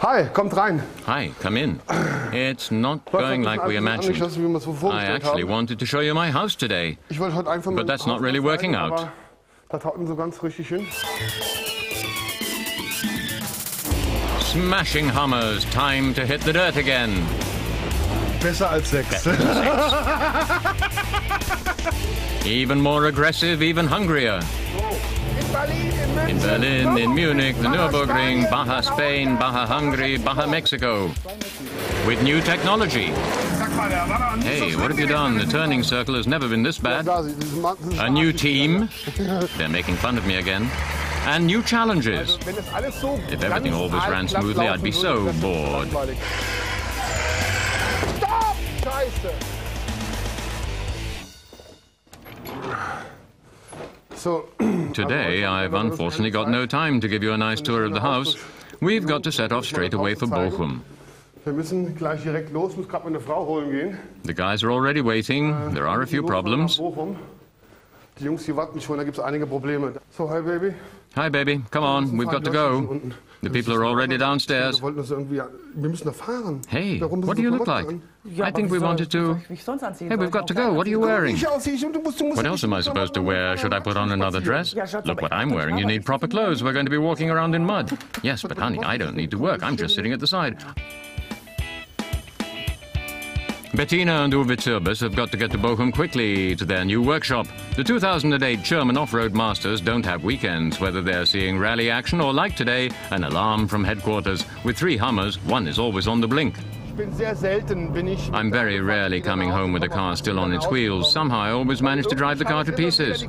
Hi, kommt rein. Hi, come in. It's not going like we imagined. I actually wanted to show you my house today, but that's not really working out. Smashing Hummers, time to hit the dirt again. Besser als 6. Even more aggressive, even hungrier. In Berlin, in Munich, the Nürburgring, Baja Spain, Baja Hungary, Baja Mexico. With new technology. Hey, what have you done? The turning circle has never been this bad. A new team. They're making fun of me again. And new challenges. If everything always ran smoothly, I'd be so bored. Today, I've unfortunately got no time to give you a nice tour of the house. We've got to set off straight away for Bochum. The guys are already waiting. There are a few problems. Hi, baby. Come on, we've got to go. The people are already downstairs. Hey, what do you look like? I think we wanted to... Hey, we've got to go. What are you wearing? What else am I supposed to wear? Should I put on another dress? Look what I'm wearing. You need proper clothes. We're going to be walking around in mud. Yes, but honey, I don't need to work. I'm just sitting at the side. Bettina and Uwe Zirbes have got to get to Bochum quickly to their new workshop. The 2008 German off-road masters don't have weekends, whether they're seeing rally action or, like today, an alarm from headquarters. With 3 Hummers, one is always on the blink. I'm very rarely coming home with a car still on its wheels. Somehow I always manage to drive the car to pieces.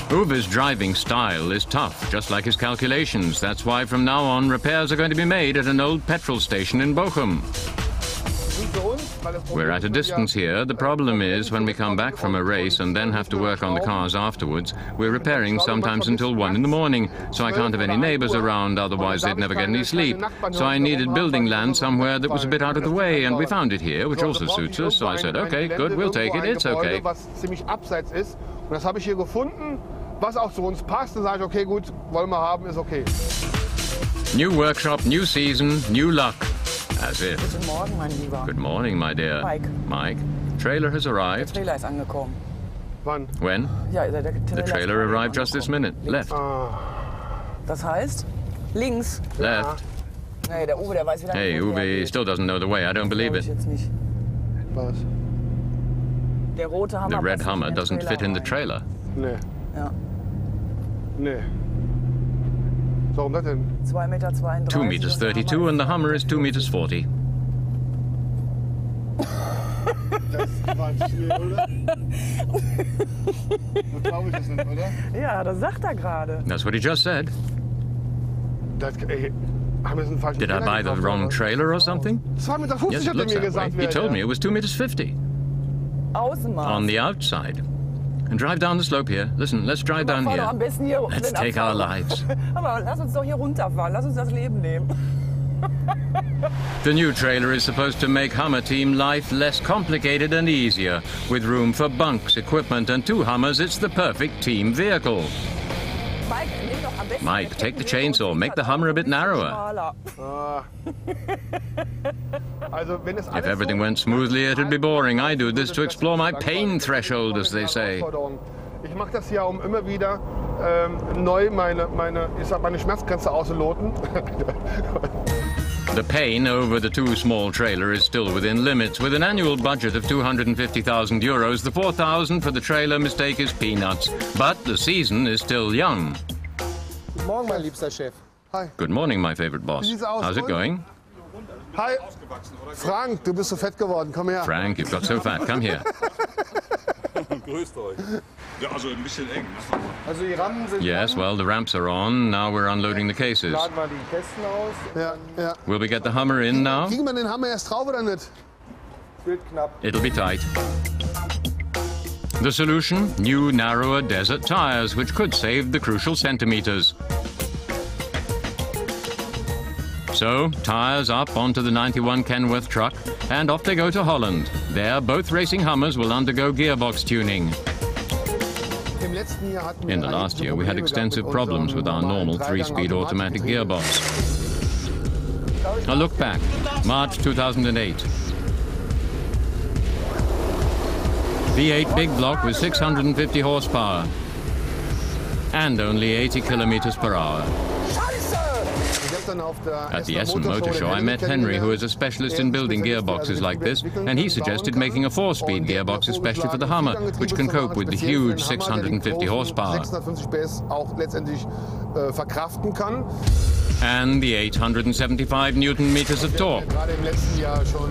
Uwe's driving style is tough, just like his calculations. That's why from now on repairs are going to be made at an old petrol station in Bochum. We're at a distance here. The problem is, when we come back from a race and then have to work on the cars afterwards, we're repairing sometimes until 1 in the morning, so I can't have any neighbors around, otherwise they'd never get any sleep. So I needed building land somewhere that was a bit out of the way, and we found it here, which also suits us, so I said, okay, good, we'll take it, it's okay. New workshop, new season, new luck. As if. Guten Morgen, mein Lieber. Good morning, my dear. Mike. Mike, trailer has arrived. Der Trailer ist angekommen. When? Ja, the trailer arrived just this minute. Left. Das heißt? Links. Left. Nee, der Uwe, der weiß wieder nicht. Hey, Uwe still doesn't know the way. I don't believe it. Jetzt nicht. Der rote Hammer. The red Hummer doesn't fit in the trailer. Nee. Ja. Nee. Warum das denn? 2,32 Meter. 2 meters 32 and the Hummer is 2 meters 40. Das war ein Spiel, oder? So traurig ist das, oder? Ja, das sagt er gerade. That's what he just said. Haben Did I buy the wrong trailer or something? 2,50 Meter Yes, it hat er looks mir that way. gesagt. He told me it was 2 meters 50. Außenmaß. On the outside. And drive down the slope here. Listen, let's drive down here. Am besten hier Let's take our lives. Aber lass uns doch hier runterfahren. Lass uns das Leben nehmen. The new trailer is supposed to make Hummer team life less complicated and easier. With room for bunks, equipment and 2 Hummers, it's the perfect team vehicle. Mike, take the chainsaw, make the Hummer a bit narrower. If everything went smoothly, it'd be boring. I do this to explore my pain threshold, as they say. Ich mache das ja, immer wieder neu meine Schmerzgrenze auszuloten. The pain over the 2 small trailer is still within limits. With an annual budget of 250,000 euros, the 4,000 for the trailer mistake is peanuts. But the season is still young. Guten Morgen, mein liebster Chef. Hi. Good morning, my favorite boss. How's it going? Hi. Frank, du bist so fett geworden. Komm her. Frank, you've got so fat. Come here. Grüßt euch. Ja, also ein bisschen eng. Also die Rampen sind Yes, well, the ramps are on. Now we're unloading the cases. Laden wir die Kästen aus. Ja. Will we get the Hummer in now? Kriegen wir den Hammer erst drauf oder nicht? Wird knapp. It'll be tight. The solution? New, narrower desert tires, which could save the crucial centimeters. So, tires up onto the 91 Kenworth truck, and off they go to Holland. There, both racing Hummers will undergo gearbox tuning. In the last year, we had extensive problems with our normal 3-speed automatic gearbox. A look back, March 2008. V8 big block with 650 horsepower and only 80 kilometers per hour. At the Essen Motor Show, I met Henry, who is a specialist in building gearboxes like this, and he suggested making a 4-speed gearbox especially for the Hummer, which can cope with the huge 650 horsepower. And the 875 Newton meters of torque.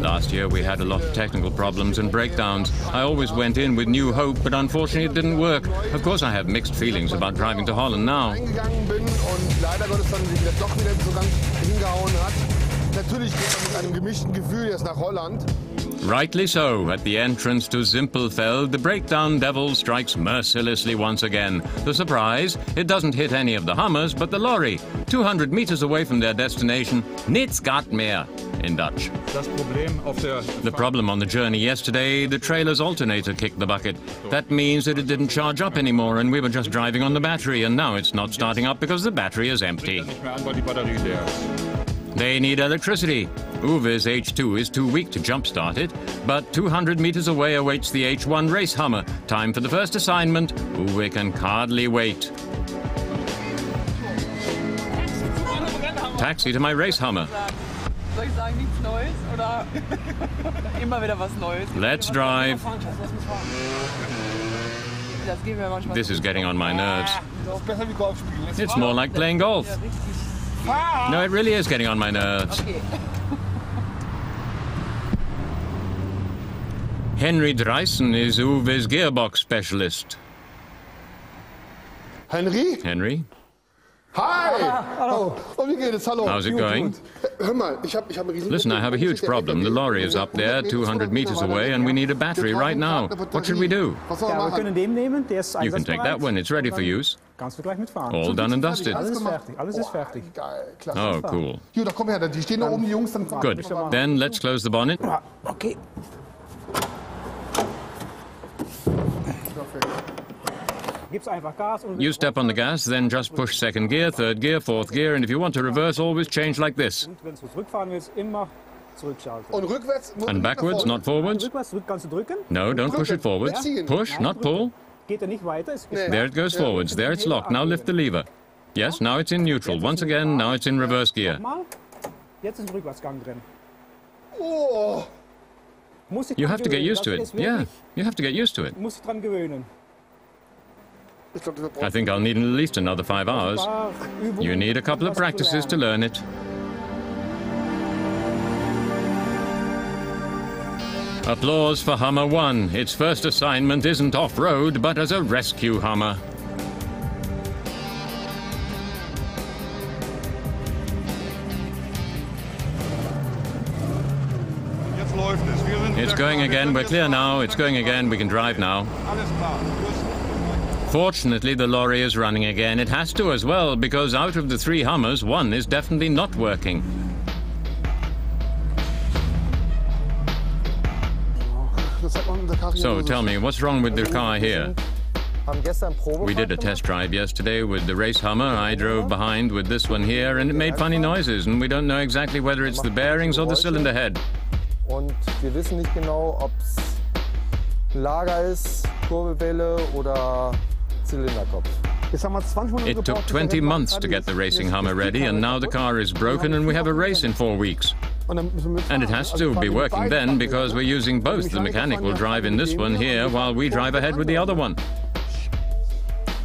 Last year we had a lot of technical problems and breakdowns. I always went in with new hope, but unfortunately it didn't work. Of course I have mixed feelings about driving to Holland now. Rightly so, at the entrance to Zimpelfeld, the breakdown devil strikes mercilessly once again. The surprise, it doesn't hit any of the Hummers, but the lorry, 200 meters away from their destination, niets gaat meer, in Dutch. The problem on the journey yesterday, the trailer's alternator kicked the bucket. That means that it didn't charge up anymore, and we were just driving on the battery, and now it's not starting up because the battery is empty. They need electricity. Uwe's H2 is too weak to jump-start it, but 200 meters away awaits the H1 race Hummer. Time for the first assignment. Uwe can hardly wait. Taxi to my race Hummer. Let's drive. This is getting on my nerves. It's more like playing golf. No, it really is getting on my nerves. Henry Dreisen is Uwe's gearbox specialist. Henry? Henry? Hi! Hallo. Oh, wie geht es? Hallo. How's it going? Hör mal, ich hab einen riesen Listen, I have a huge problem. The lorry is up there, 200 meters away, and we need a battery right now. What should we do? Was soll Ja, man wir können machen? den nehmen, der ist You can take that one, it's ready for use. Kannst du gleich mitfahren. All done and dusted. Alles ist fertig, alles ist fertig. Geil, klasse. Oh, cool. Hier, da komm her, die stehen da oben, die Jungs. Dann Good. Then let's close the bonnet. Okay. Gib's einfach Gas und You step on the gas, then just push second gear, third gear, fourth gear, and if you want to reverse, always change like this. wenn du zurückfahren willst, immer zurückschalten. Und rückwärts. And backwards, not forwards. Rückwärts, zurück kannst du drücken. No, don't push it forwards. Push, not pull. Geht er nicht weiter, ist There it goes forwards. There it's locked. Now lift the lever. Yes, now it's in neutral. Once again, now it's in reverse gear. Nochmal. Jetzt ist ein Rückwärtsgang drin. Oh, Muss dich You dran have to get gewöhnen, used to das it. ist Yeah, wirklich- you have to get used to it. Muss dich dran gewöhnen. ich glaube, das I think I'll need at least another 5 hours. Paar Übungen, You need a couple um of was zu practices to lernen. learn it. Applause for Hummer 1. Its first assignment isn't off-road, but as a rescue Hummer. Jetzt läuft es. Wir sind It's wieder going klar. Wir again. können We're jetzt clear fahren. now. It's going again. We can drive now. Alles klar. Tschüss. Fortunately, the lorry is running again. It has to as well, because out of the 3 Hummers, one is definitely not working. das hat man in der Karre So, hier tell me, what's wrong with the car here? Haben gestern Probe. We did a test drive yesterday with the race Hummer. I drove behind with this one here, and it made funny noises, and we don't know exactly whether it's the bearings or the cylinder head. Und wir wissen nicht genau, ob es Lager ist, Kurbelwelle oder Zylinderkopf. Jetzt haben wir 20 Minuten It took gebraucht, bis 20 der months to get the racing Hummer ready, and now the car is broken, and we have a race in 4 weeks. Und dann müssen wir mitfahren. And it has Also to be fahren wir working beide then, fahren because wir, we're using both. The mechanic will drive in this one here, while we drive ahead with the other one.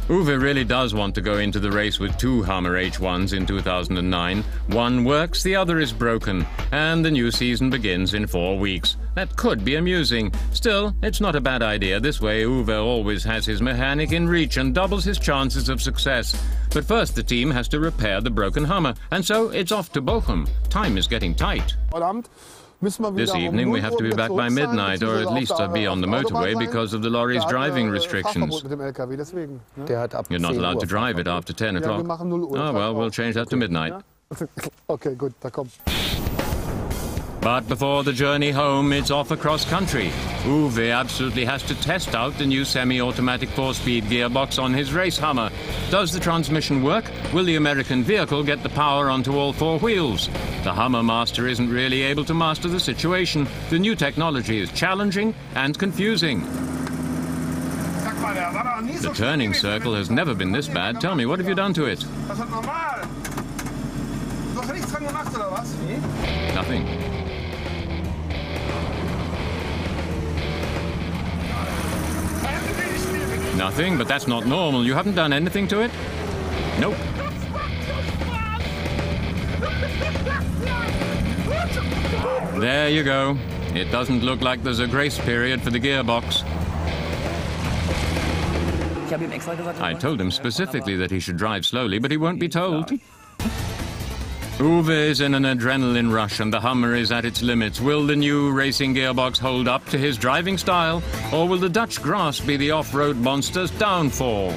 Uwe really does want to go into the race with 2 Hummer H1s in 2009. One works, the other is broken, and the new season begins in 4 weeks. That could be amusing. Still, it's not a bad idea. This way, Uwe always has his mechanic in reach and doubles his chances of success. But first, the team has to repair the broken Hummer, and so it's off to Bochum. Time is getting tight. Heute Abend müssen wir This wieder um evening, 0 we have to be Uhr back by zurück sein, midnight, or at beziehungsweise least auf be on the der Autobahn motorway sein. because of the lorry's Da hat, driving Fahrverbot restrictions. mit dem LKW, deswegen. Ne? Der hat ab You're not 10 allowed Uhr to drive it after 10 Ja, wir o'clock. machen 0 Uhr. Oh, well, we'll change that to midnight. Okay, gut, da kommt. But before the journey home, it's off across country. Uwe absolutely has to test out the new semi-automatic 4-speed gearbox on his race Hummer. Does the transmission work? Will the American vehicle get the power onto all 4 wheels? The Hummer master isn't really able to master the situation. The new technology is challenging and confusing. The turning circle has never been this bad. Tell me, what have you done to it? Nothing. Nothing, but that's not normal. You haven't done anything to it? Nope. There you go. It doesn't look like there's a grace period for the gearbox. I told him specifically that he should drive slowly, but he won't be told. Uwe is in an adrenaline rush and the Hummer is at its limits. Will the new racing gearbox hold up to his driving style? Or will the Dutch grass be the off-road monster's downfall?